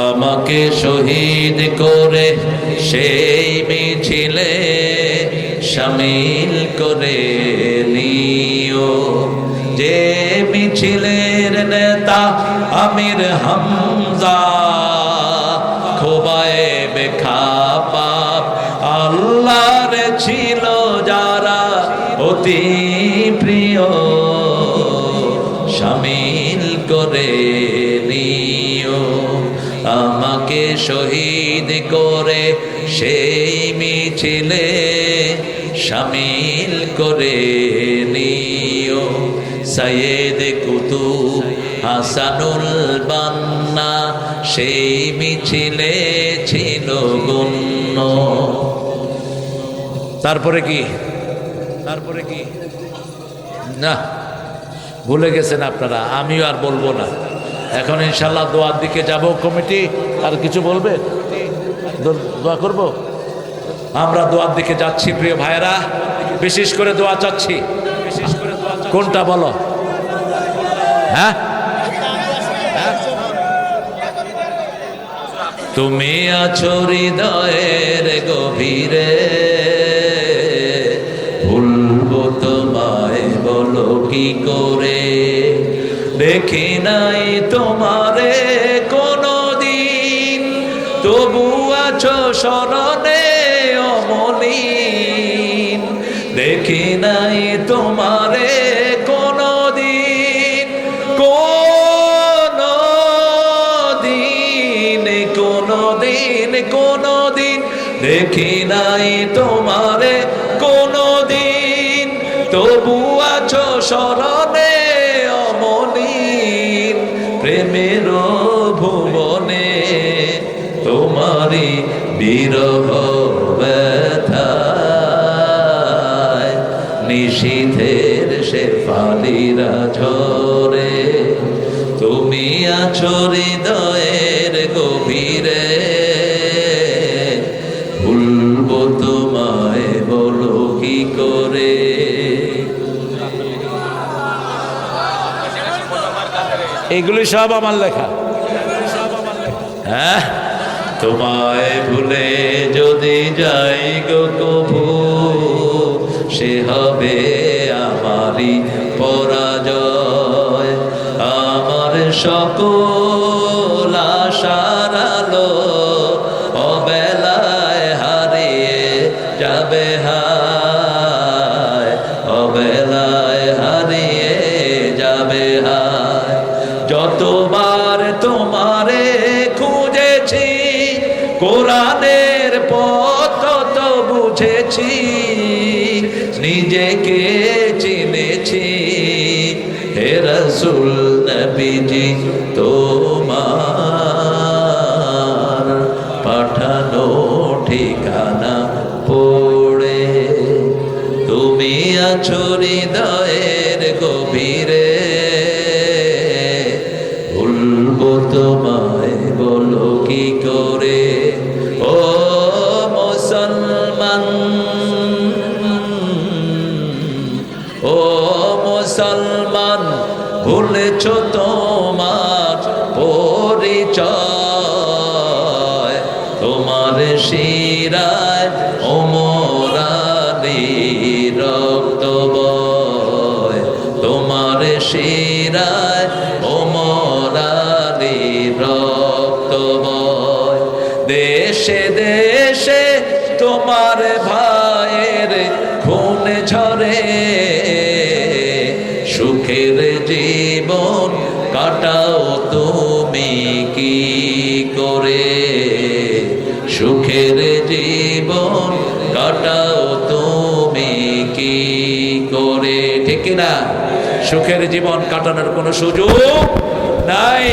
আমাকে শহীদ করে সেই মিছিলে শামিল করে নিও। যে মিছিলের নেতা আমির হামজা, খোবায়েবে খাপাপ আল্লাহর ছিল যারা অতি প্রিয়, শামিল করে নিও। আমাকে শহীদ করে সেই মিছিলে শামিল করে নিও। সৈয়দ কুতুব হাসানুল বান্না সেই মিছিলে ছিল গণ্য। তারপরে কি না ভুলে গেছেন আপনারা, আমিও আর বলবো না। এখন ইনশাল্লাহ দোয়ার দিকে যাব। কমিটি আর কিছু বলবে? দোয়া করব। আমরা দোয়ার দিকে যাচ্ছি প্রিয় ভাইরা, বিশেষ করে দোয়া চাচ্ছি। কোনটা বলো? হ্যাঁ, তুমি আছো হৃদয়ের গভীরে, ভুলবো তোমায় বলো কি করে। দেখি নাই তোমারে কোনো দিন, তবু আছো স্মরণে অমলিন। দেখি নাই তোমারে কোনো দিন, কোনো দিন দেখি নাই তোমারে কোনো দিন, তবু আছো স্মরণে অমলিন। প্রেমের ভুবনে তোমারি বিরহ ব্যথায়, নিশীথের শেফালিরা ঝরে। তুমি আছো হৃদয়ের গভীরে, ভুলবো তোমায় বলো কি করে। এগুলি সব আমার লেখা। হ্যাঁ, তোমায় ভুলে যদি যাই গো কভু, সে হবে আমারই পরাজয়। আমার সকল আশার আলো অবেলায় হারিয়ে যাবে, হায় অবেলায় হারিয়ে যাবে হায়। যতবার তোমারে খুঁজেছি, কোরআনের পথ তত বুঝেছি, নিজেকে চিনেছি। হে রাসূল নবীজি তোমার পাঠানো ঠিকানা পড়ে, তুমি আছো হৃদয়ের গভীরে, ভুলবো তোমায় বলো কি করে। ও মুসলমান, ও মুসলমান, ভুলেছ তোমার পরিচয়। তোমার শিরায় ওমর আলীর রক্ত বয়, তোমার শিরায় ওমর আলীর রক্ত বয়। দেশে দেশে তোমার ভাইয়ের খুন ঝরে, সুখের জীবন কাটাও তুমি কি করে। সুখের জীবন কাটাও তুমি কি করে। ঠিক না? সুখের জীবন কাটানোর কোনো সুযোগ নাই।